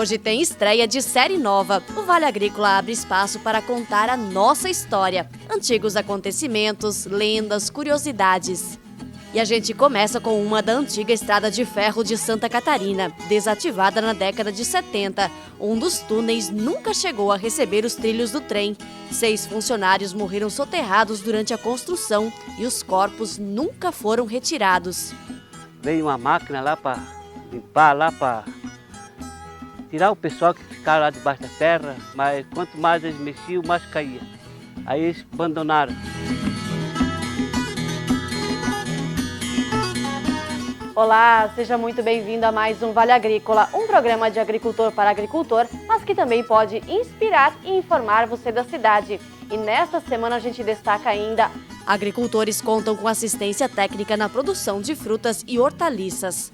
hoje tem estreia de série nova. O Vale Agrícola abre espaço para contar a nossa história, antigos acontecimentos, lendas, curiosidades. E a gente começa com uma da antiga estrada de ferro de Santa Catarina, desativada na década de 70. Um dos túneis nunca chegou a receber os trilhos do trem. 6 funcionários morreram soterrados durante a construção e os corpos nunca foram retirados. Veio uma máquina lá para limpar, lá para tirar o pessoal que ficava lá debaixo da terra, mas quanto mais eles mexiam, mais caía. Aí eles abandonaram. Olá, seja muito bem-vindo a mais um Vale Agrícola, um programa de agricultor para agricultor, mas que também pode inspirar e informar você da cidade. E nesta semana a gente destaca ainda: agricultores contam com assistência técnica na produção de frutas e hortaliças.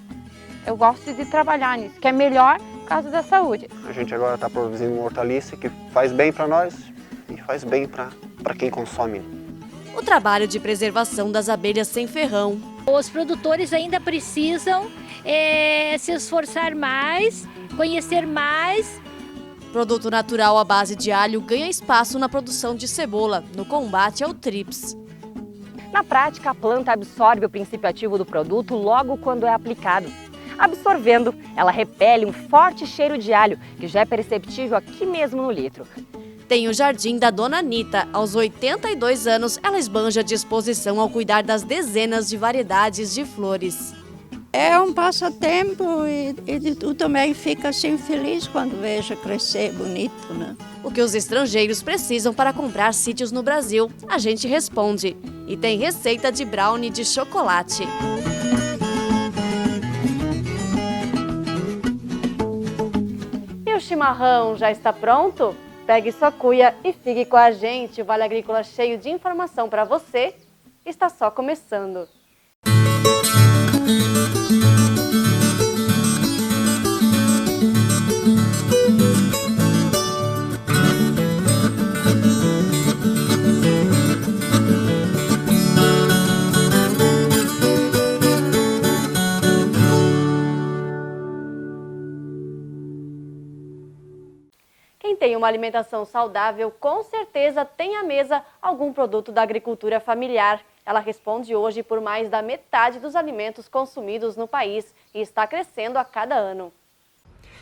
Eu gosto de trabalhar nisso, que é melhor por causa da saúde. A gente agora está produzindo uma hortaliça que faz bem para nós e faz bem para quem consome. O trabalho de preservação das abelhas sem ferrão. Os produtores ainda precisam se esforçar mais, conhecer mais. Produto natural à base de alho ganha espaço na produção de cebola, no combate ao trips. Na prática, a planta absorve o princípio ativo do produto logo quando é aplicado. Absorvendo, ela repele um forte cheiro de alho, que já é perceptível aqui mesmo no litro. Tem o jardim da Dona Anita. Aos 82 anos, ela esbanja disposição ao cuidar das dezenas de variedades de flores. É um passatempo e tu também fica assim feliz quando veja crescer bonito, né? O que os estrangeiros precisam para comprar sítios no Brasil, a gente responde. E tem receita de brownie de chocolate. E o chimarrão já está pronto? Pegue sua cuia e fique com a gente. O Vale Agrícola cheio de informação para você está só começando. Quem tem uma alimentação saudável, com certeza tem à mesa algum produto da agricultura familiar. Ela responde hoje por mais da metade dos alimentos consumidos no país e está crescendo a cada ano.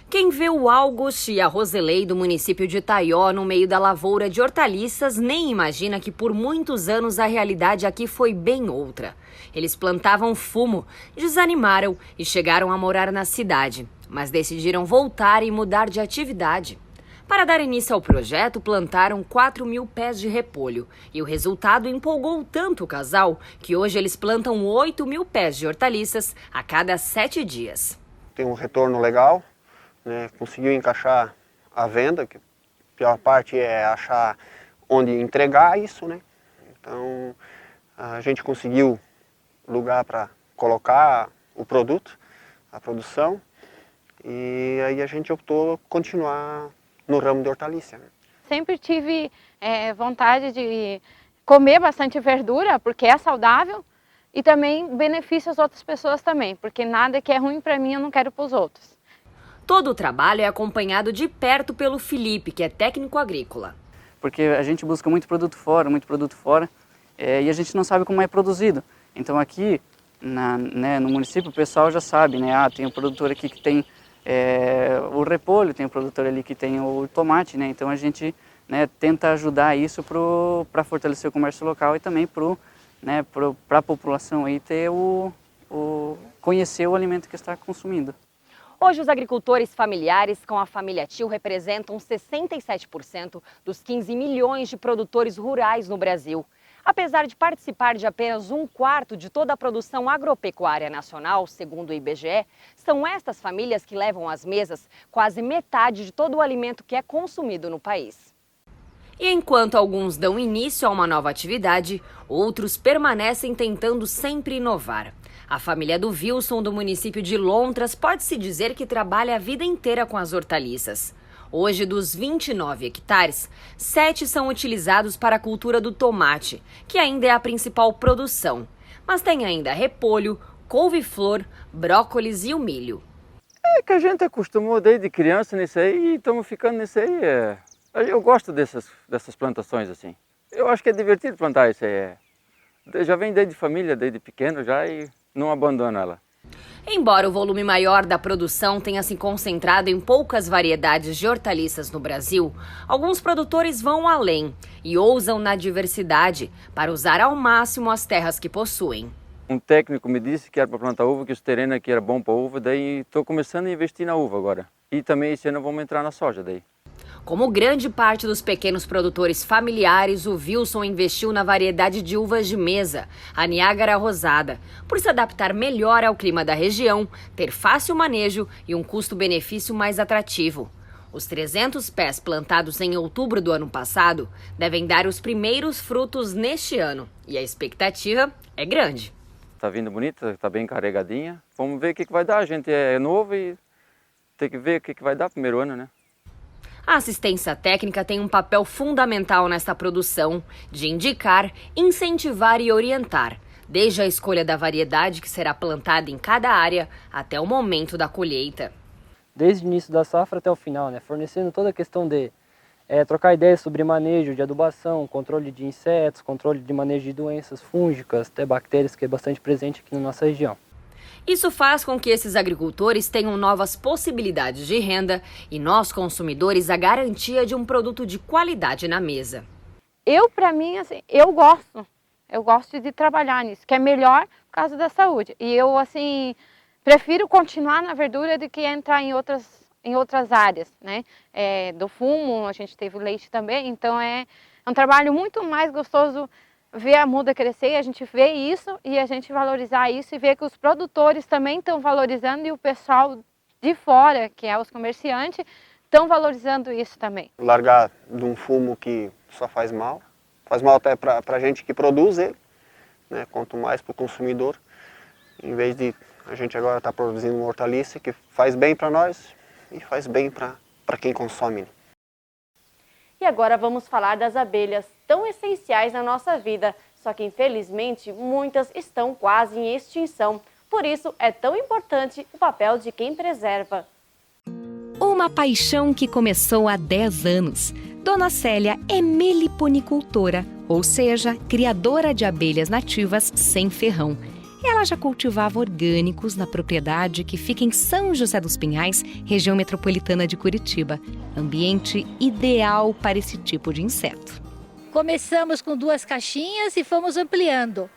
Quem vê o August e a Roselei do município de Itaió no meio da lavoura de hortaliças nem imagina que por muitos anos a realidade aqui foi bem outra. Eles plantavam fumo, desanimaram e chegaram a morar na cidade, mas decidiram voltar e mudar de atividade. Para dar início ao projeto, plantaram 4.000 pés de repolho e o resultado empolgou tanto o casal que hoje eles plantam 8.000 pés de hortaliças a cada 7 dias. Tem um retorno legal, né? Conseguiu encaixar a venda, que a pior parte é achar onde entregar isso, né? Então a gente conseguiu lugar para colocar o produto, a produção, e aí a gente optou por continuar no ramo de hortaliça, né? Sempre tive vontade de comer bastante verdura, porque é saudável, e também beneficia as outras pessoas também, porque nada que é ruim para mim eu não quero para os outros. Todo o trabalho é acompanhado de perto pelo Felipe, que é técnico agrícola. Porque a gente busca muito produto fora, e a gente não sabe como é produzido. Então aqui no município o pessoal já sabe, né? Tem um produtor aqui que tem o repolho, tem o produtor ali que tem o tomate, né? Então a gente, né, tenta ajudar isso para fortalecer o comércio local e também para a população aí ter conhecer o alimento que está consumindo. Hoje os agricultores familiares com a família Tio representam 67% dos 15 milhões de produtores rurais no Brasil. Apesar de participar de apenas 1/4 de toda a produção agropecuária nacional, segundo o IBGE, são estas famílias que levam às mesas quase metade de todo o alimento que é consumido no país. E enquanto alguns dão início a uma nova atividade, outros permanecem tentando sempre inovar. A família do Wilson, do município de Lontras, pode-se dizer que trabalha a vida inteira com as hortaliças. Hoje, dos 29 hectares, 7 são utilizados para a cultura do tomate, que ainda é a principal produção. Mas tem ainda repolho, couve-flor, brócolis e o milho. É que a gente acostumou desde criança nisso aí e estamos ficando nisso aí. Eu gosto dessas plantações assim. Eu acho que é divertido plantar isso aí. Já vem desde família, desde pequeno já e não abandono ela. Embora o volume maior da produção tenha se concentrado em poucas variedades de hortaliças no Brasil, alguns produtores vão além e ousam na diversidade para usar ao máximo as terras que possuem. Um técnico me disse que era para plantar uva, que os terrenos aqui era bom para uva, daí estou começando a investir na uva agora. E também esse ano vamos entrar na soja daí. Como grande parte dos pequenos produtores familiares, o Wilson investiu na variedade de uvas de mesa, a Niágara Rosada, por se adaptar melhor ao clima da região, ter fácil manejo e um custo-benefício mais atrativo. Os 300 pés plantados em outubro do ano passado devem dar os primeiros frutos neste ano e a expectativa é grande. Está vindo bonita, está bem carregadinha. Vamos ver o que vai dar. A gente é novo e tem que ver o que vai dar no primeiro ano, né? A assistência técnica tem um papel fundamental nesta produção, de indicar, incentivar e orientar, desde a escolha da variedade que será plantada em cada área até o momento da colheita. Desde o início da safra até o final, né? Fornecendo toda a questão de trocar ideias sobre manejo de adubação, controle de insetos, controle de manejo de doenças fúngicas, até bactérias, que é bastante presente aqui na nossa região. Isso faz com que esses agricultores tenham novas possibilidades de renda e nós, consumidores, a garantia de um produto de qualidade na mesa. Para mim, assim, eu gosto de trabalhar nisso, que é melhor por causa da saúde. E eu, assim, prefiro continuar na verdura do que entrar em outras áreas, né? Do fumo, a gente teve o leite também, então é um trabalho muito mais gostoso ver a muda crescer, a gente vê isso e a gente valorizar isso e ver que os produtores também estão valorizando e o pessoal de fora, que é os comerciantes, estão valorizando isso também. Largar de um fumo que só faz mal até para a gente que produz ele, né? Quanto mais para o consumidor, em vez de a gente agora estar produzindo uma hortaliça que faz bem para nós e faz bem para quem consome. E agora vamos falar das abelhas, tão essenciais na nossa vida, só que infelizmente muitas estão quase em extinção. Por isso é tão importante o papel de quem preserva. Uma paixão que começou há 10 anos. Dona Célia é meliponicultora, ou seja, criadora de abelhas nativas sem ferrão. Ela já cultivava orgânicos na propriedade que fica em São José dos Pinhais, região metropolitana de Curitiba. Ambiente ideal para esse tipo de inseto. Começamos com 2 caixinhas e fomos ampliando.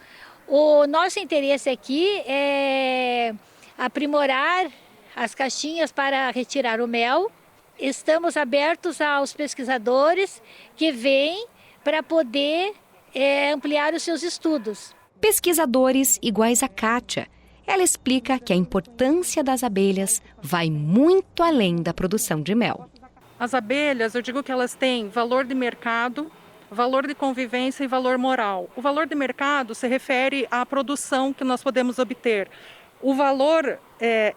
O nosso interesse aqui é aprimorar as caixinhas para retirar o mel. Estamos abertos aos pesquisadores que vêm para poder ampliar os seus estudos. Pesquisadores iguais a Kátia. Ela explica que a importância das abelhas vai muito além da produção de mel. As abelhas, eu digo que elas têm valor de mercado, valor de convivência e valor moral. O valor de mercado se refere à produção que nós podemos obter. O valor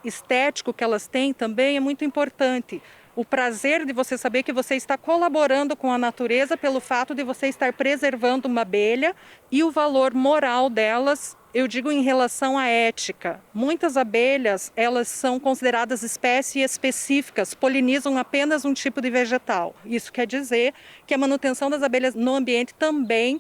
estético que elas têm também é muito importante. O prazer de você saber que você está colaborando com a natureza pelo fato de você estar preservando uma abelha, e o valor moral delas, eu digo em relação à ética. Muitas abelhas, elas são consideradas espécies específicas, polinizam apenas um tipo de vegetal. Isso quer dizer que a manutenção das abelhas no ambiente também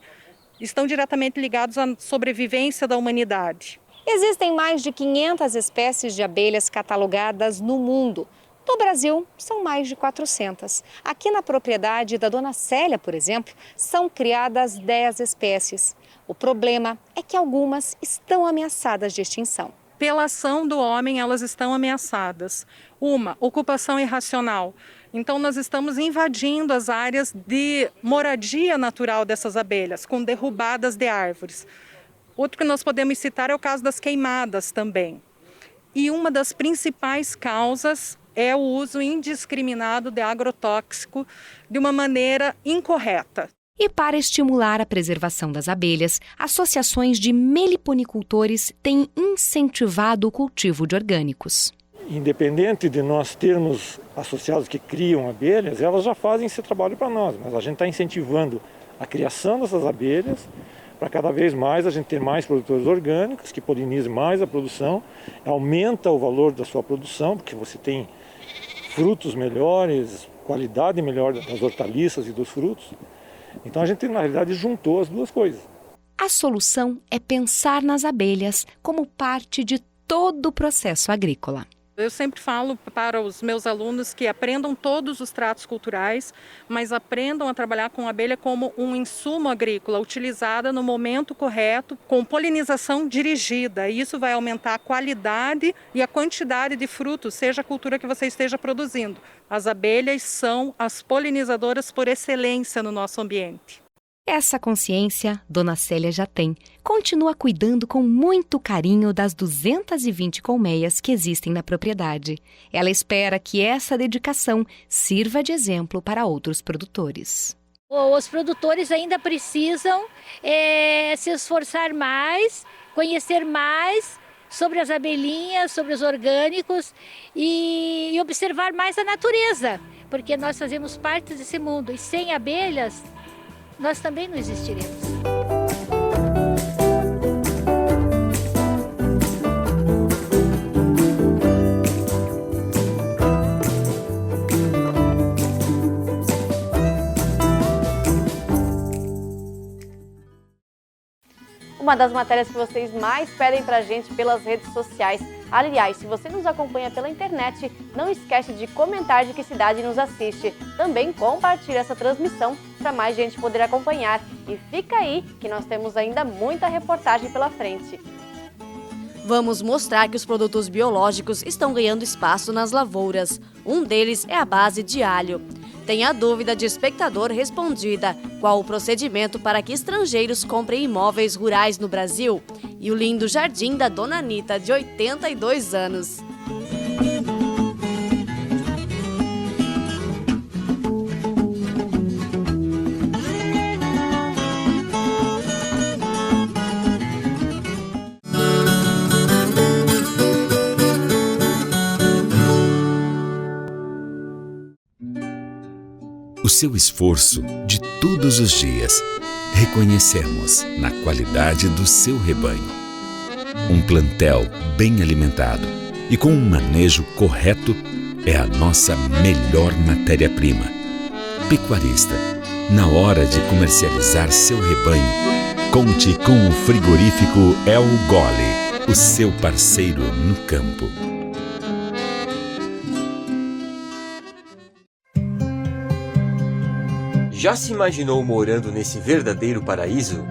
estão diretamente ligados à sobrevivência da humanidade. Existem mais de 500 espécies de abelhas catalogadas no mundo. No Brasil, são mais de 400. Aqui na propriedade da Dona Célia, por exemplo, são criadas 10 espécies. O problema é que algumas estão ameaçadas de extinção. Pela ação do homem, elas estão ameaçadas. Uma, ocupação irracional. Então, nós estamos invadindo as áreas de moradia natural dessas abelhas, com derrubadas de árvores. Outro que nós podemos citar é o caso das queimadas também. E uma das principais causas é o uso indiscriminado de agrotóxico de uma maneira incorreta. E para estimular a preservação das abelhas, associações de meliponicultores têm incentivado o cultivo de orgânicos. Independente de nós termos associados que criam abelhas, elas já fazem esse trabalho para nós, mas a gente está incentivando a criação dessas abelhas para cada vez mais a gente ter mais produtores orgânicos, que polinizem mais a produção, aumenta o valor da sua produção, porque você tem frutos melhores, qualidade melhor das hortaliças e dos frutos. Então a gente, na realidade, juntou as duas coisas. A solução é pensar nas abelhas como parte de todo o processo agrícola. Eu sempre falo para os meus alunos que aprendam todos os tratos culturais, mas aprendam a trabalhar com a abelha como um insumo agrícola, utilizada no momento correto, com polinização dirigida. Isso vai aumentar a qualidade e a quantidade de frutos, seja a cultura que você esteja produzindo. As abelhas são as polinizadoras por excelência no nosso ambiente. Essa consciência, Dona Célia já tem. Continua cuidando com muito carinho das 220 colmeias que existem na propriedade. Ela espera que essa dedicação sirva de exemplo para outros produtores. Os produtores ainda precisam se esforçar mais, conhecer mais sobre as abelhinhas, sobre os orgânicos e observar mais a natureza, porque nós fazemos parte desse mundo e sem abelhas nós também não existiremos. Uma das matérias que vocês mais pedem pra gente pelas redes sociais. Aliás, se você nos acompanha pela internet, não esquece de comentar de que cidade nos assiste. Também compartilhe essa transmissão para mais gente poder acompanhar. E fica aí que nós temos ainda muita reportagem pela frente. Vamos mostrar que os produtos biológicos estão ganhando espaço nas lavouras. Um deles é a base de alho. Tem a dúvida de espectador respondida: qual o procedimento para que estrangeiros comprem imóveis rurais no Brasil? E o lindo jardim da Dona Anita, de 82 anos. O seu esforço de todos os dias reconhecemos na qualidade do seu rebanho. Um plantel bem alimentado e com um manejo correto é a nossa melhor matéria-prima. Pecuarista, na hora de comercializar seu rebanho, conte com o frigorífico El Gole, o seu parceiro no campo. Já se imaginou morando nesse verdadeiro paraíso?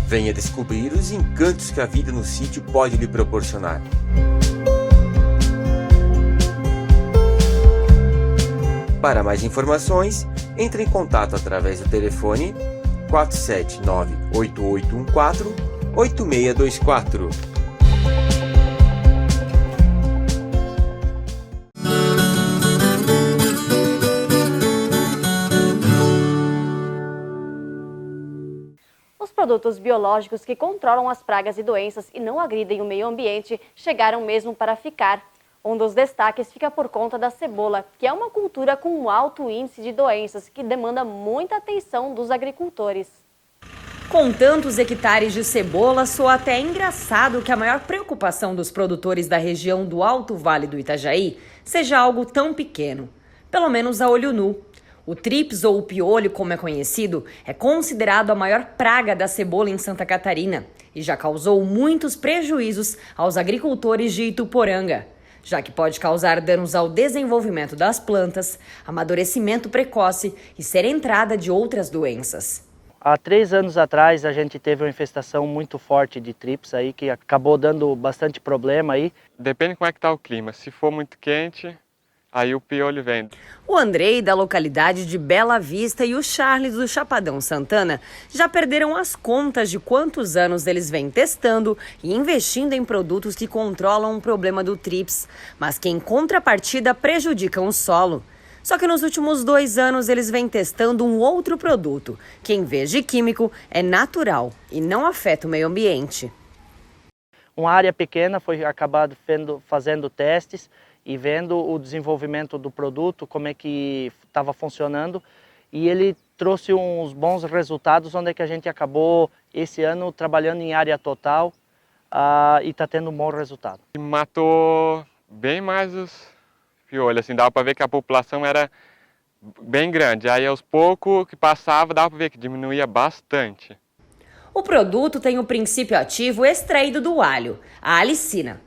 Venha descobrir os encantos que a vida no sítio pode lhe proporcionar. Para mais informações, entre em contato através do telefone 479-8814-8624. Os produtos biológicos que controlam as pragas e doenças e não agridem o meio ambiente chegaram mesmo para ficar. Um dos destaques fica por conta da cebola, que é uma cultura com um alto índice de doenças que demanda muita atenção dos agricultores. Com tantos hectares de cebola, soa até engraçado que a maior preocupação dos produtores da região do Alto Vale do Itajaí seja algo tão pequeno, pelo menos a olho nu. O trips, ou o piolho, como é conhecido, é considerado a maior praga da cebola em Santa Catarina e já causou muitos prejuízos aos agricultores de Ituporanga, já que pode causar danos ao desenvolvimento das plantas, amadurecimento precoce e ser entrada de outras doenças. Há 3 anos atrás a gente teve uma infestação muito forte de trips aí, que acabou dando bastante problema aí. Depende como é que está o clima. Se for muito quente, aí o piolho vem. O Andrei, da localidade de Bela Vista, e o Charles, do Chapadão Santana, já perderam as contas de quantos anos eles vêm testando e investindo em produtos que controlam o problema do trips, mas que em contrapartida prejudicam o solo. Só que nos últimos 2 anos eles vêm testando um outro produto, que em vez de químico é natural e não afeta o meio ambiente. Uma área pequena foi acabado fazendo testes e vendo o desenvolvimento do produto, como é que estava funcionando, e ele trouxe uns bons resultados, onde é que a gente acabou esse ano trabalhando em área total e está tendo um bom resultado. Matou bem mais os piolhos, assim, dava para ver que a população era bem grande. Aí aos poucos que passava, dava para ver que diminuía bastante. O produto tem o princípio ativo extraído do alho, a alicina.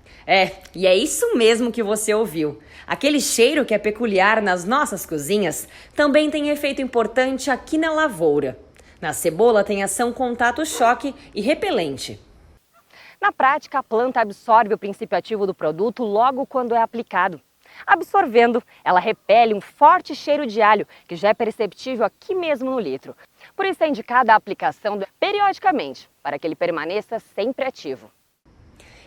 E é isso mesmo que você ouviu. Aquele cheiro que é peculiar nas nossas cozinhas também tem efeito importante aqui na lavoura. Na cebola tem ação contato-choque e repelente. Na prática, a planta absorve o princípio ativo do produto logo quando é aplicado. Absorvendo, ela repele um forte cheiro de alho, que já é perceptível aqui mesmo no litro. Por isso é indicada a aplicação periodicamente, para que ele permaneça sempre ativo.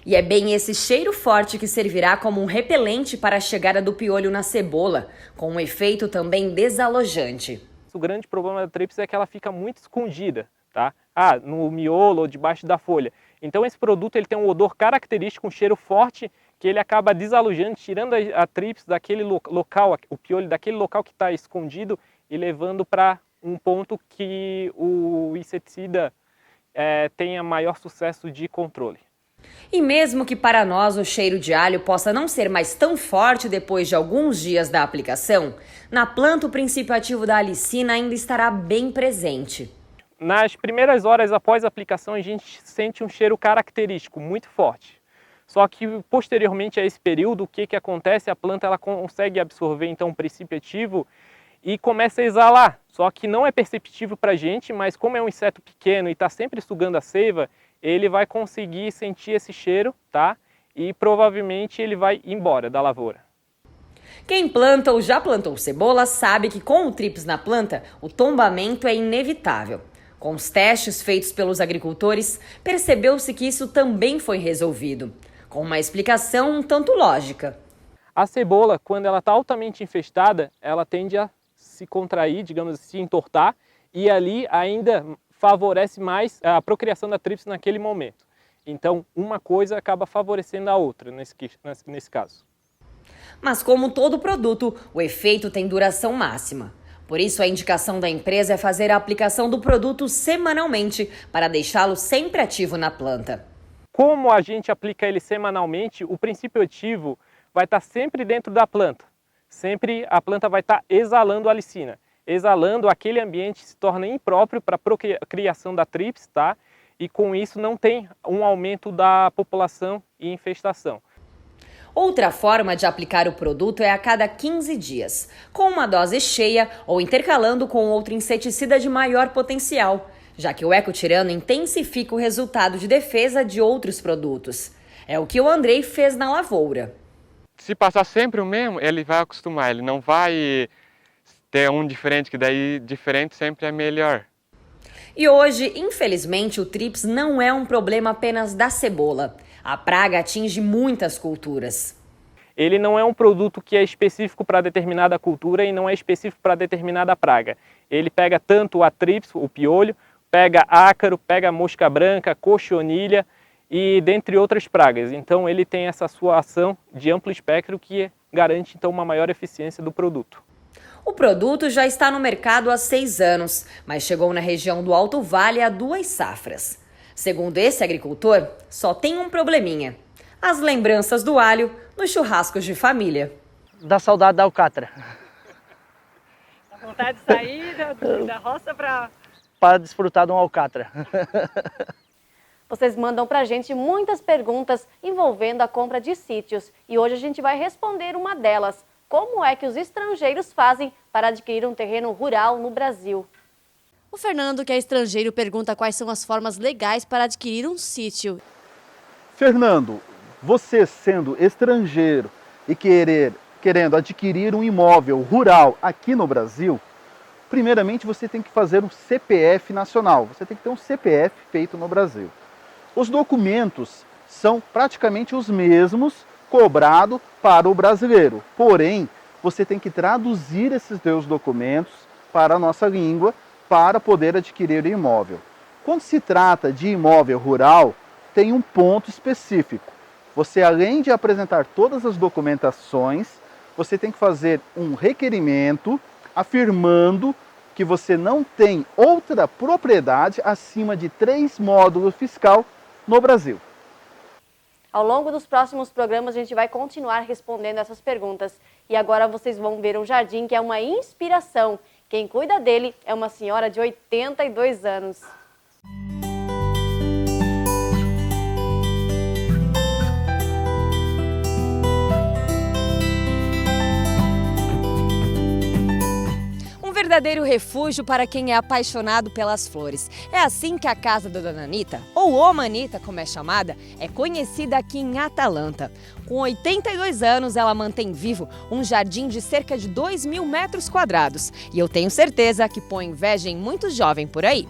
E é bem esse cheiro forte que servirá como um repelente para a chegada do piolho na cebola, com um efeito também desalojante. O grande problema da tríplice é que ela fica muito escondida, tá? No miolo ou debaixo da folha. Então esse produto ele tem um odor característico, um cheiro forte, que ele acaba desalojando, tirando a tríplice daquele local, o piolho daquele local que está escondido e levando para um ponto que o inseticida tenha maior sucesso de controle. E mesmo que para nós o cheiro de alho possa não ser mais tão forte depois de alguns dias da aplicação, na planta o princípio ativo da alicina ainda estará bem presente. Nas primeiras horas após a aplicação a gente sente um cheiro característico, muito forte. Só que posteriormente a esse período, o que acontece? A planta ela consegue absorver então o princípio ativo e começa a exalar. Só que não é perceptível para a gente, mas como é um inseto pequeno e está sempre sugando a seiva, ele vai conseguir sentir esse cheiro, tá? E provavelmente ele vai embora da lavoura. Quem planta ou já plantou cebola sabe que com o trips na planta, o tombamento é inevitável. Com os testes feitos pelos agricultores, percebeu-se que isso também foi resolvido, com uma explicação um tanto lógica. A cebola, quando ela está altamente infestada, ela tende a se contrair, digamos assim, se entortar, e ali ainda favorece mais a procriação da tríplice naquele momento. Então, uma coisa acaba favorecendo a outra nesse caso. Mas como todo produto, o efeito tem duração máxima. Por isso, a indicação da empresa é fazer a aplicação do produto semanalmente para deixá-lo sempre ativo na planta. Como a gente aplica ele semanalmente, o princípio ativo vai estar sempre dentro da planta. Sempre a planta vai estar exalando a alicina. Exalando, aquele ambiente se torna impróprio para a criação da tríplice, tá? E com isso não tem um aumento da população e infestação. Outra forma de aplicar o produto é a cada 15 dias, com uma dose cheia ou intercalando com outro inseticida de maior potencial, já que o ecotirano intensifica o resultado de defesa de outros produtos. É o que o Andrei fez na lavoura. Se passar sempre o mesmo, ele vai acostumar, ele não vai ter um diferente, que daí diferente sempre é melhor. E hoje, infelizmente, o trips não é um problema apenas da cebola. A praga atinge muitas culturas. Ele não é um produto que é específico para determinada cultura e não é específico para determinada praga. Ele pega tanto a trips, o piolho, pega ácaro, pega mosca branca, cochonilha e dentre outras pragas. Então ele tem essa sua ação de amplo espectro que garante então uma maior eficiência do produto. O produto já está no mercado há 6 anos, mas chegou na região do Alto Vale há 2 safras. Segundo esse agricultor, só tem um probleminha: as lembranças do alho nos churrascos de família. Dá saudade da alcatra. Dá vontade de sair da roça para desfrutar de uma alcatra. Vocês mandam pra gente muitas perguntas envolvendo a compra de sítios e hoje a gente vai responder uma delas. Como é que os estrangeiros fazem para adquirir um terreno rural no Brasil? O Fernando, que é estrangeiro, pergunta quais são as formas legais para adquirir um sítio. Fernando, você sendo estrangeiro e querendo adquirir um imóvel rural aqui no Brasil, primeiramente você tem que fazer um CPF nacional, você tem que ter um CPF feito no Brasil. Os documentos são praticamente os mesmos cobrados para o brasileiro, porém você tem que traduzir esses seus documentos para a nossa língua para poder adquirir o imóvel. Quando se trata de imóvel rural, tem um ponto específico. Você, além de apresentar todas as documentações, você tem que fazer um requerimento afirmando que você não tem outra propriedade acima de 3 módulos fiscal no Brasil. Ao longo dos próximos programas a gente vai continuar respondendo essas perguntas. E agora vocês vão ver um jardim que é uma inspiração. Quem cuida dele é uma senhora de 82 anos. Verdadeiro refúgio para quem é apaixonado pelas flores. É assim que a casa da Dona Anita, ou Oma Anita, como é chamada, é conhecida aqui em Atalanta. Com 82 anos, ela mantém vivo um jardim de cerca de 2.000 metros quadrados. E eu tenho certeza que põe inveja em muito jovem por aí.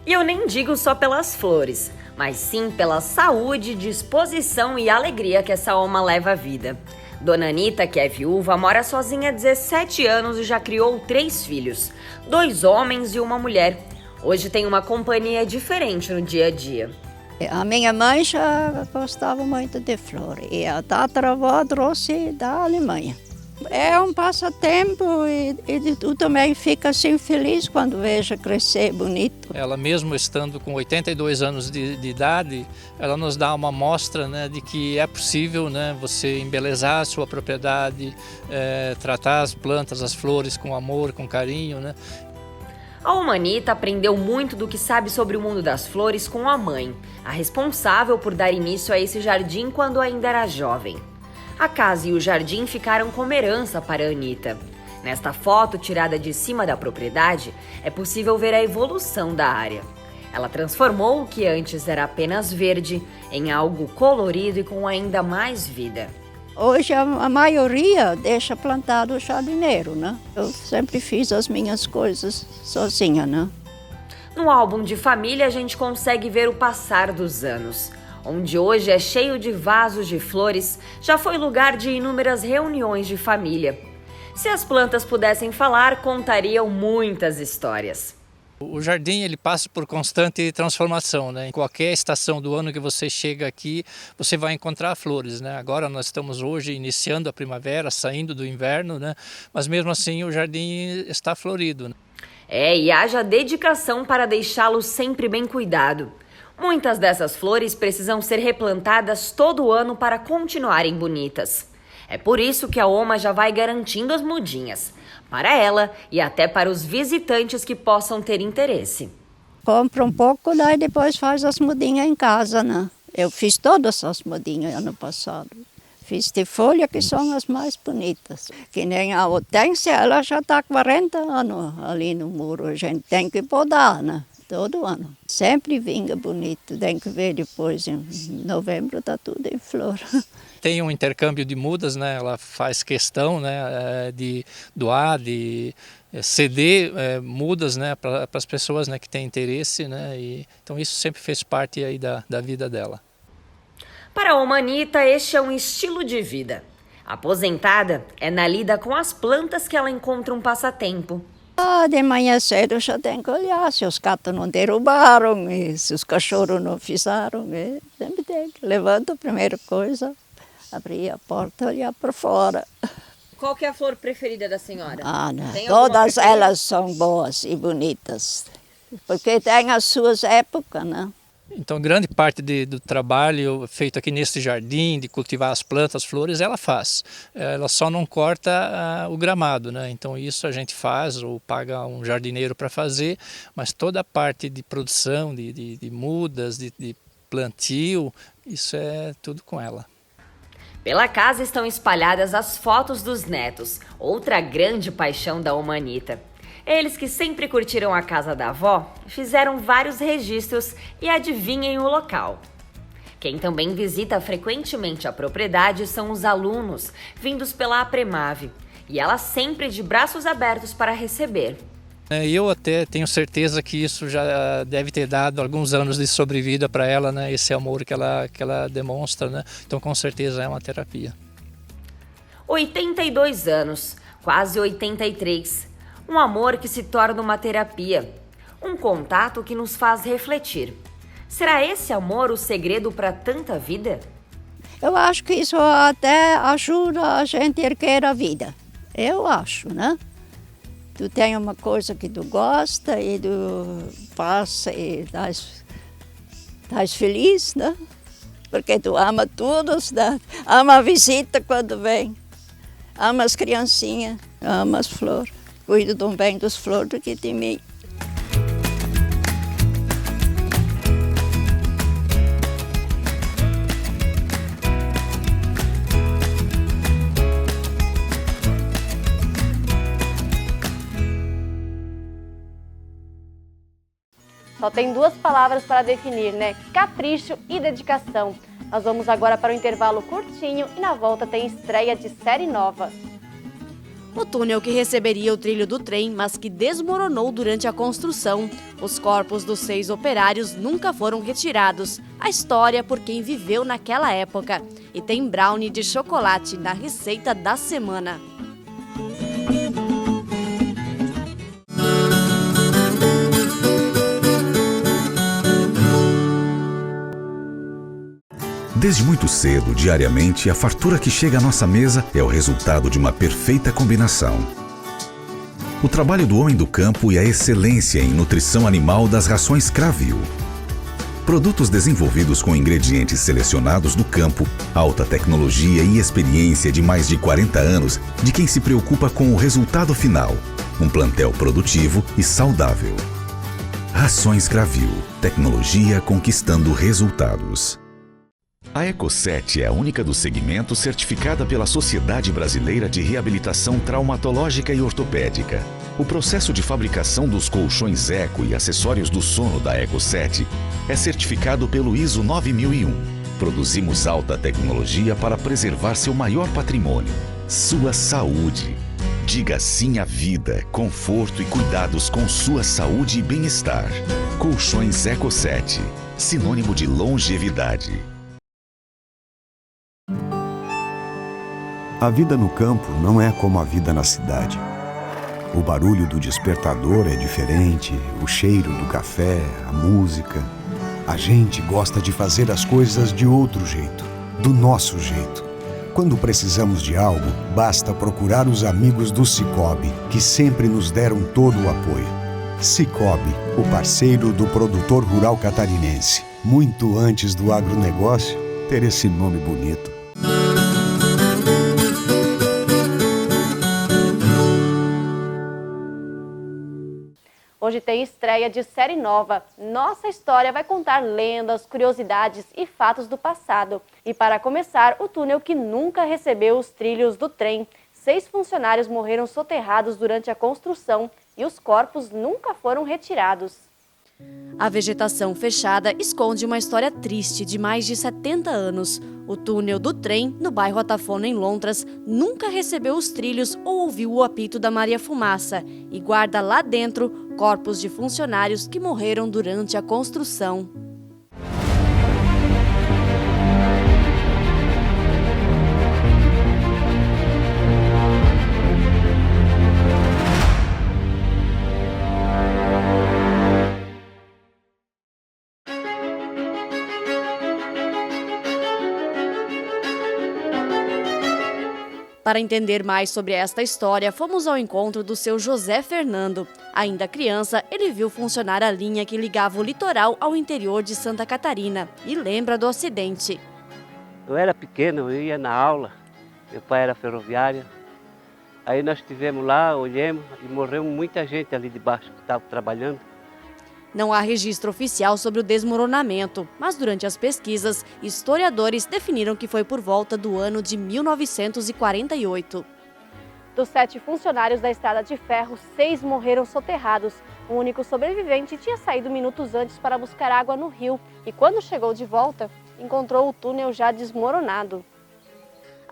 E eu nem digo só pelas flores, mas sim pela saúde, disposição e alegria que essa Oma leva à vida. Dona Anita, que é viúva, mora sozinha há 17 anos e já criou 3 filhos, 2 homens e uma mulher. Hoje tem uma companhia diferente no dia a dia. A minha mãe já gostava muito de flores e a tataravó trouxe da Alemanha. É um passatempo e tu também fica assim feliz quando veja crescer bonito. Ela mesmo estando com 82 anos de idade, ela nos dá uma amostra, né, de que é possível, né, você embelezar a sua propriedade, tratar as plantas, as flores com amor, com carinho, né. A Oma Anita aprendeu muito do que sabe sobre o mundo das flores com a mãe, a responsável por dar início a esse jardim quando ainda era jovem. A casa e o jardim ficaram como herança para a Anita. Nesta foto tirada de cima da propriedade, é possível ver a evolução da área. Ela transformou o que antes era apenas verde em algo colorido e com ainda mais vida. Hoje a maioria deixa plantado o jardineiro, né? Eu sempre fiz as minhas coisas sozinha, né? No álbum de família a gente consegue ver o passar dos anos. Onde hoje é cheio de vasos de flores, já foi lugar de inúmeras reuniões de família. Se as plantas pudessem falar, contariam muitas histórias. O jardim ele passa por constante transformação, né? Em qualquer estação do ano que você chega aqui, você vai encontrar flores, né? Agora nós estamos hoje iniciando a primavera, saindo do inverno, né? Mas mesmo assim o jardim está florido, né? E haja dedicação para deixá-lo sempre bem cuidado. Muitas dessas flores precisam ser replantadas todo ano para continuarem bonitas. É por isso que a Oma já vai garantindo as mudinhas, para ela e até para os visitantes que possam ter interesse. Compra um pouco, daí depois faz as mudinhas em casa, né? Eu fiz todas as mudinhas ano passado. Fiz de folha, que são as mais bonitas. Que nem a hortênsia, ela já está há 40 anos ali no muro. A gente tem que podar, né? Todo ano. Sempre vinga bonito. Tem que ver depois, em novembro está tudo em flor. Tem um intercâmbio de mudas, né? Ela faz questão, né, de doar, de ceder mudas, né, para as pessoas, né, que têm interesse, né? E, então isso sempre fez parte aí da vida dela. Para a Oma Anita, este é um estilo de vida. Aposentada é na lida com as plantas que ela encontra um passatempo. De manhã cedo já tem que olhar se os gatos não derrubaram, se os cachorros não fizeram. Sempre tem que levantar a primeira coisa, abrir a porta e olhar para fora. Qual que é a flor preferida da senhora? Todas elas são boas e bonitas, porque tem as suas épocas, né? Então, grande parte do trabalho feito aqui nesse jardim, de cultivar as plantas, as flores, ela faz. Ela só não corta o gramado, né? Então, isso a gente faz ou paga um jardineiro para fazer, mas toda a parte de produção, de mudas, de plantio, isso é tudo com ela. Pela casa estão espalhadas as fotos dos netos, outra grande paixão da Oma Anita. Eles que sempre curtiram a casa da avó, fizeram vários registros e adivinhem o local. Quem também visita frequentemente a propriedade são os alunos, vindos pela Apremave, e ela sempre de braços abertos para receber. Eu até tenho certeza que isso já deve ter dado alguns anos de sobrevida para ela, né? Esse amor que ela demonstra, né? Então com certeza é uma terapia. 82 anos, quase 83. Um amor que se torna uma terapia, um contato que nos faz refletir. Será esse amor o segredo para tanta vida? Eu acho que isso até ajuda a gente a erguer a vida. Eu acho, né? Tu tem uma coisa que tu gosta e tu passa e estás feliz, né? Porque tu ama todos, né? Ama a visita quando vem, ama as criancinhas, ama as flores. Cuido também das flores do que de mim. Só tem duas palavras para definir, né? Capricho e dedicação. Nós vamos agora para um intervalo curtinho e na volta tem estreia de série nova. O túnel que receberia o trilho do trem, mas que desmoronou durante a construção. Os corpos dos 6 operários nunca foram retirados. A história por quem viveu naquela época. E tem brownie de chocolate na receita da semana. Desde muito cedo, diariamente, a fartura que chega à nossa mesa é o resultado de uma perfeita combinação. O trabalho do homem do campo e a excelência em nutrição animal das rações Cravil. Produtos desenvolvidos com ingredientes selecionados do campo, alta tecnologia e experiência de mais de 40 anos de quem se preocupa com o resultado final. Um plantel produtivo e saudável. Rações Cravil. Tecnologia conquistando resultados. A Eco7 é a única do segmento certificada pela Sociedade Brasileira de Reabilitação Traumatológica e Ortopédica. O processo de fabricação dos colchões Eco e acessórios do sono da Eco7 é certificado pelo ISO 9001. Produzimos alta tecnologia para preservar seu maior patrimônio, sua saúde. Diga sim à vida, conforto e cuidados com sua saúde e bem-estar. Colchões Eco7, sinônimo de longevidade. A vida no campo não é como a vida na cidade. O barulho do despertador é diferente, o cheiro do café, a música. A gente gosta de fazer as coisas de outro jeito, do nosso jeito. Quando precisamos de algo, basta procurar os amigos do Sicoob, que sempre nos deram todo o apoio. Sicoob, o parceiro do produtor rural catarinense. Muito antes do agronegócio ter esse nome bonito. Hoje tem estreia de série nova. Nossa história vai contar lendas, curiosidades e fatos do passado. E para começar, o túnel que nunca recebeu os trilhos do trem. 6 funcionários morreram soterrados durante a construção e os corpos nunca foram retirados. A vegetação fechada esconde uma história triste de mais de 70 anos. O túnel do trem, no bairro Atafona, em Lontras, nunca recebeu os trilhos ou ouviu o apito da Maria Fumaça e guarda lá dentro corpos de funcionários que morreram durante a construção. Para entender mais sobre esta história, fomos ao encontro do seu José Fernando. Ainda criança, ele viu funcionar a linha que ligava o litoral ao interior de Santa Catarina e lembra do acidente. Eu era pequeno, eu ia na aula, meu pai era ferroviário. Aí nós estivemos lá, olhamos e morreu muita gente ali debaixo que estava trabalhando. Não há registro oficial sobre o desmoronamento, mas durante as pesquisas, historiadores definiram que foi por volta do ano de 1948. Dos 7 funcionários da estrada de ferro, 6 morreram soterrados. O único sobrevivente tinha saído minutos antes para buscar água no rio e quando chegou de volta, encontrou o túnel já desmoronado.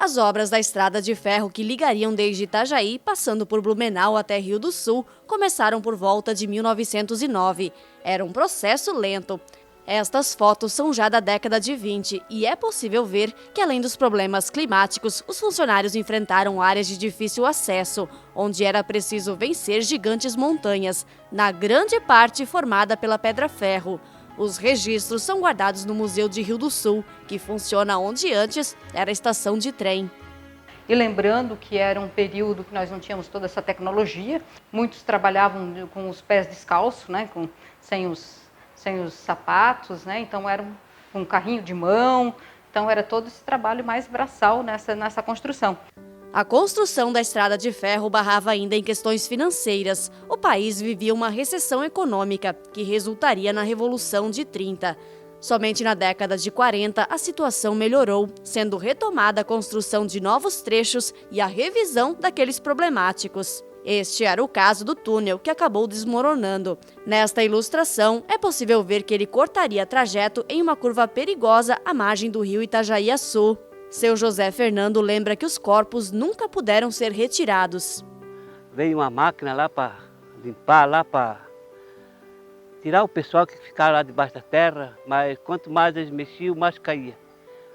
As obras da estrada de ferro que ligariam desde Itajaí, passando por Blumenau até Rio do Sul, começaram por volta de 1909. Era um processo lento. Estas fotos são já da década de 20 e é possível ver que, além dos problemas climáticos, os funcionários enfrentaram áreas de difícil acesso, onde era preciso vencer gigantes montanhas, na grande parte formada pela pedra-ferro. Os registros são guardados no Museu de Rio do Sul, que funciona onde antes era a estação de trem. E lembrando que era um período que nós não tínhamos toda essa tecnologia, muitos trabalhavam com os pés descalços, né, sem os sapatos, né, então era um carrinho de mão, então era todo esse trabalho mais braçal nessa construção. A construção da estrada de ferro barrava ainda em questões financeiras. O país vivia uma recessão econômica que resultaria na Revolução de 30. Somente na década de 40 a situação melhorou, sendo retomada a construção de novos trechos e a revisão daqueles problemáticos. Este era o caso do túnel, que acabou desmoronando. Nesta ilustração, é possível ver que ele cortaria trajeto em uma curva perigosa à margem do rio Itajaí-Açu. Seu José Fernando lembra que os corpos nunca puderam ser retirados. Veio uma máquina lá para limpar, lá para tirar o pessoal que ficava lá debaixo da terra, mas quanto mais eles mexiam, mais caía.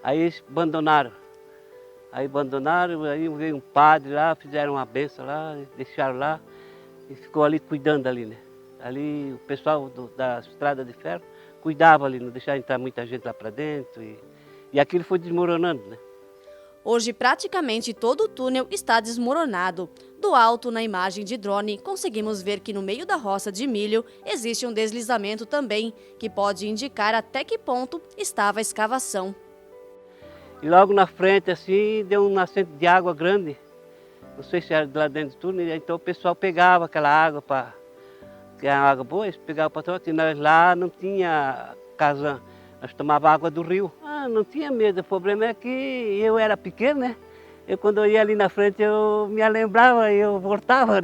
Aí eles abandonaram. Aí veio um padre lá, fizeram uma benção lá, deixaram lá e ficou ali cuidando ali, né? Ali o pessoal da estrada de ferro cuidava ali, não deixava entrar muita gente lá para dentro e aquilo foi desmoronando, né? Hoje, praticamente todo o túnel está desmoronado. Do alto, na imagem de drone, conseguimos ver que no meio da roça de milho existe um deslizamento também, que pode indicar até que ponto estava a escavação. E logo na frente, assim, deu um nascente de água grande. Não sei se era de lá dentro do túnel, então o pessoal pegava aquela água que era água boa, eles pegavam para trás, e nós lá não tinha casã, nós tomávamos água do rio. Não tinha medo, o problema é que eu era pequeno, né? Quando eu ia ali na frente, eu me lembrava e eu voltava.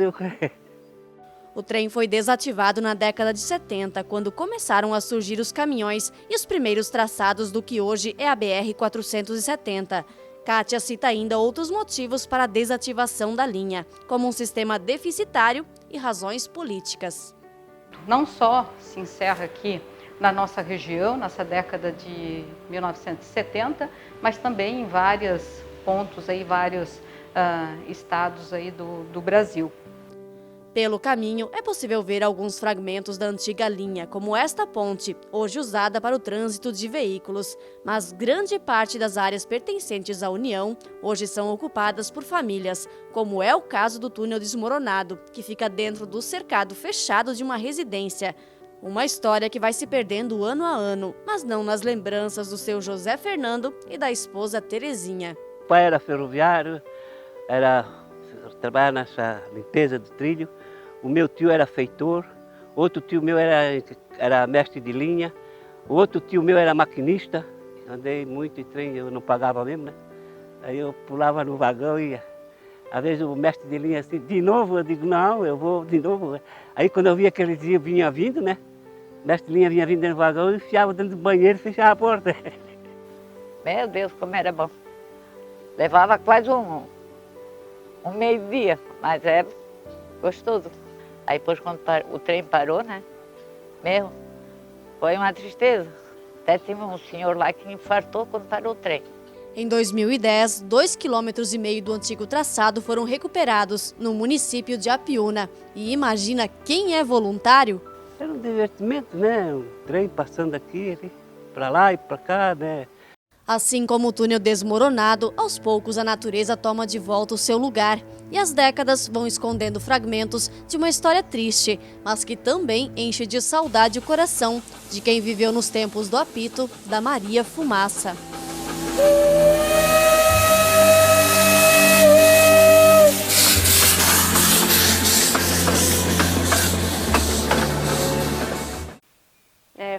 O trem foi desativado na década de 70, quando começaram a surgir os caminhões e os primeiros traçados do que hoje é a BR-470. Kátia cita ainda outros motivos para a desativação da linha, como um sistema deficitário e razões políticas. Não só se encerra aqui na nossa região, nessa década de 1970, mas também em vários pontos, aí, vários estados aí do Brasil. Pelo caminho, é possível ver alguns fragmentos da antiga linha, como esta ponte, hoje usada para o trânsito de veículos, mas grande parte das áreas pertencentes à União hoje são ocupadas por famílias, como é o caso do túnel desmoronado, que fica dentro do cercado fechado de uma residência. Uma história que vai se perdendo ano a ano, mas não nas lembranças do seu José Fernando e da esposa Terezinha. O pai era ferroviário, trabalhava nessa limpeza do trilho. O meu tio era feitor, outro tio meu era mestre de linha, o outro tio meu era maquinista. Andei muito em trem, eu não pagava mesmo, né? Aí eu pulava no vagão e ia. Às vezes o mestre de linha assim, de novo, eu digo, não, eu vou de novo. Aí quando eu via que ele vinha vindo, né? O mestre de linha vinha vindo dentro do vagão, eu enfiava dentro do banheiro e fechava a porta. Meu Deus, como era bom. Levava quase um meio-dia, mas é gostoso. Aí depois quando o trem parou, né? Foi uma tristeza. Até tinha um senhor lá que infartou quando parou o trem. Em 2010, 2,5 km do antigo traçado foram recuperados no município de Apiúna. E imagina quem é voluntário? Era um divertimento, né? Um trem passando aqui, para lá e para cá, né? Assim como o túnel desmoronado, aos poucos a natureza toma de volta o seu lugar. E as décadas vão escondendo fragmentos de uma história triste, mas que também enche de saudade o coração de quem viveu nos tempos do apito da Maria Fumaça.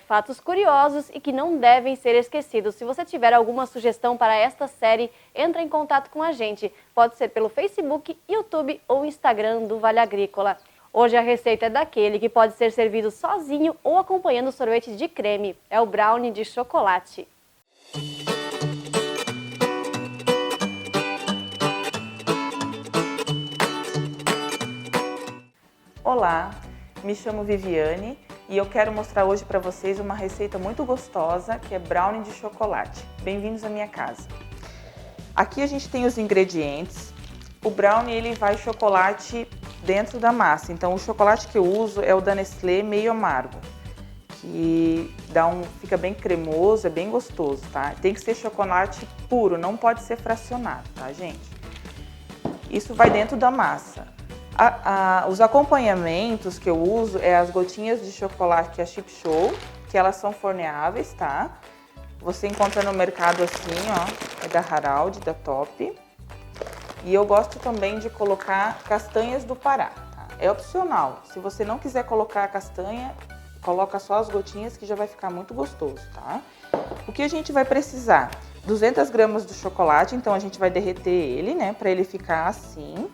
Fatos curiosos e que não devem ser esquecidos. Se você tiver alguma sugestão para esta série, entre em contato com a gente. Pode ser pelo Facebook, YouTube ou Instagram do Vale Agrícola. Hoje a receita é daquele que pode ser servido sozinho ou acompanhando sorvete de creme. É o brownie de chocolate. Olá, me chamo Viviane e eu quero mostrar hoje para vocês uma receita muito gostosa que é brownie de chocolate. Bem-vindos à minha casa. Aqui a gente tem os ingredientes. O brownie ele vai chocolate dentro da massa, então o chocolate que eu uso é o da Nestlé meio amargo, que fica bem cremoso, é bem gostoso, tá? Tem que ser chocolate puro, não pode ser fracionado, tá, gente? Isso vai dentro da massa. Os acompanhamentos que eu uso é as gotinhas de chocolate, que é a Chip Show, que elas são forneáveis, tá? Você encontra no mercado assim, ó, é da Harald, da Top. E eu gosto também de colocar castanhas do Pará, tá? É opcional. Se você não quiser colocar a castanha, coloca só as gotinhas que já vai ficar muito gostoso, tá? O que a gente vai precisar? 200 gramas do chocolate, então a gente vai derreter ele, né, para ele ficar assim.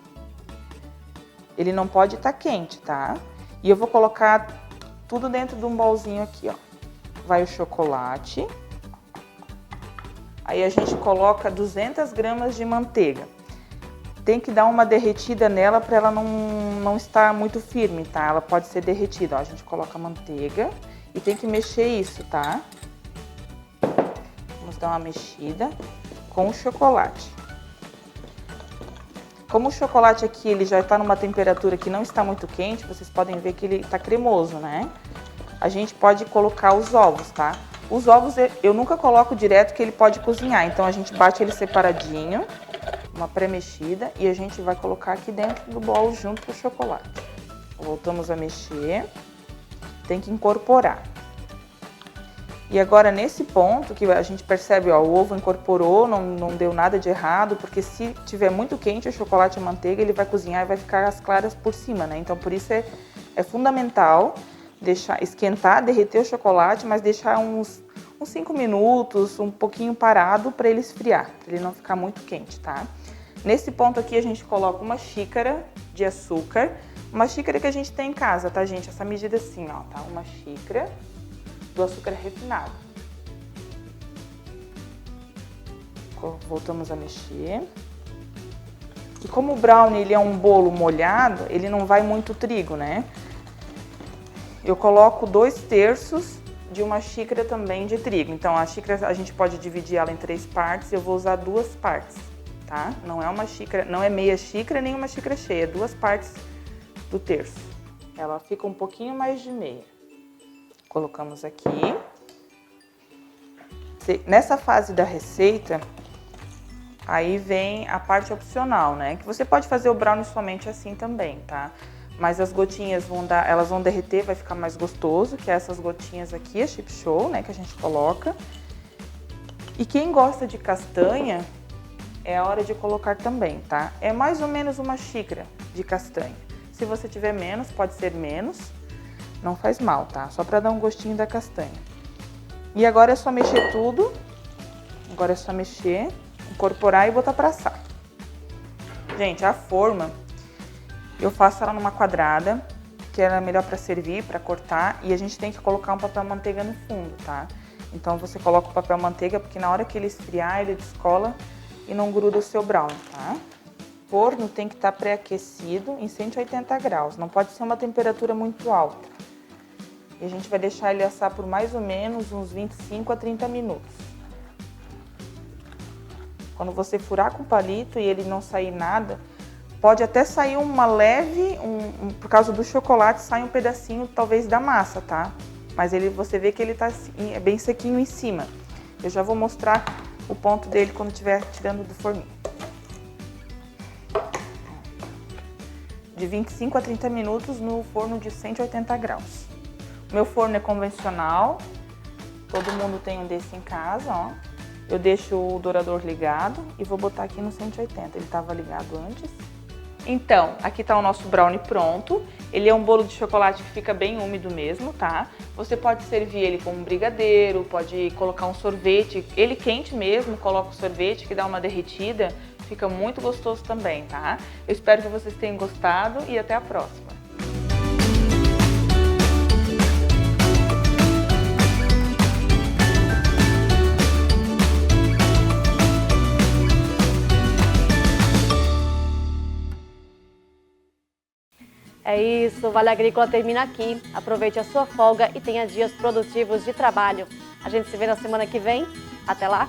Ele não pode estar quente, tá? E eu vou colocar tudo dentro de um bolzinho aqui, ó. Vai o chocolate. Aí a gente coloca 200 gramas de manteiga. Tem que dar uma derretida nela para ela não estar muito firme, tá? Ela pode ser derretida, ó. A gente coloca a manteiga e tem que mexer isso, tá? Vamos dar uma mexida com o chocolate. Como o chocolate aqui ele já está numa temperatura que não está muito quente, vocês podem ver que ele está cremoso, né? A gente pode colocar os ovos, tá? Os ovos eu nunca coloco direto que ele pode cozinhar, então a gente bate ele separadinho, uma pré-mexida, e a gente vai colocar aqui dentro do bolo junto com o chocolate. Voltamos a mexer, tem que incorporar. E agora nesse ponto que a gente percebe, ó, o ovo incorporou, não deu nada de errado, porque se tiver muito quente o chocolate e a manteiga, ele vai cozinhar e vai ficar as claras por cima, né? Então por isso é fundamental deixar esquentar, derreter o chocolate, mas deixar uns 5 minutos, um pouquinho parado para ele esfriar, para ele não ficar muito quente, tá? Nesse ponto aqui a gente coloca uma xícara de açúcar, uma xícara que a gente tem em casa, tá, gente? Essa medida assim, ó, tá? Uma xícara do açúcar refinado. Voltamos a mexer. E como o brownie ele é um bolo molhado, ele não vai muito trigo, né? Eu coloco 2/3 de uma xícara também de trigo. Então a xícara a gente pode dividir ela em 3 partes, eu vou usar 2 partes, tá? Não é uma xícara, não é meia xícara nem uma xícara cheia, é 2 partes do terço. Ela fica um pouquinho mais de meia. Colocamos aqui. Nessa fase da receita, aí vem a parte opcional, né? Que você pode fazer o brownie somente assim também, tá? Mas as gotinhas elas vão derreter, vai ficar mais gostoso, que é essas gotinhas aqui, a Chip Show, né, que a gente coloca. E quem gosta de castanha, é a hora de colocar também, tá? É mais ou menos uma xícara de castanha. Se você tiver menos, pode ser menos, não faz mal, tá? Só para dar um gostinho da castanha. E agora é só mexer tudo, agora é só mexer, incorporar e botar para assar. Gente, a forma, eu faço ela numa quadrada, que ela é melhor para servir, para cortar, e a gente tem que colocar um papel manteiga no fundo, tá? Então você coloca o papel manteiga, porque na hora que ele esfriar, ele descola e não gruda o seu brownie, tá? O forno tem que estar pré-aquecido em 180 graus, não pode ser uma temperatura muito alta. E a gente vai deixar ele assar por mais ou menos uns 25 a 30 minutos. Quando você furar com o palito e ele não sair nada, pode até sair uma leve, por causa do chocolate, sai um pedacinho talvez da massa, tá? Mas você vê que ele tá bem sequinho em cima. Eu já vou mostrar o ponto dele quando estiver tirando do forninho. De 25 a 30 minutos no forno de 180 graus. Meu forno é convencional, todo mundo tem um desse em casa, ó. Eu deixo o dourador ligado e vou botar aqui no 180, ele estava ligado antes. Então, aqui tá o nosso brownie pronto. Ele é um bolo de chocolate que fica bem úmido mesmo, tá? Você pode servir ele com um brigadeiro, pode colocar um sorvete, ele quente mesmo, coloca o sorvete que dá uma derretida, fica muito gostoso também, tá? Eu espero que vocês tenham gostado e até a próxima. É isso, o Vale Agrícola termina aqui. Aproveite a sua folga e tenha dias produtivos de trabalho. A gente se vê na semana que vem. Até lá!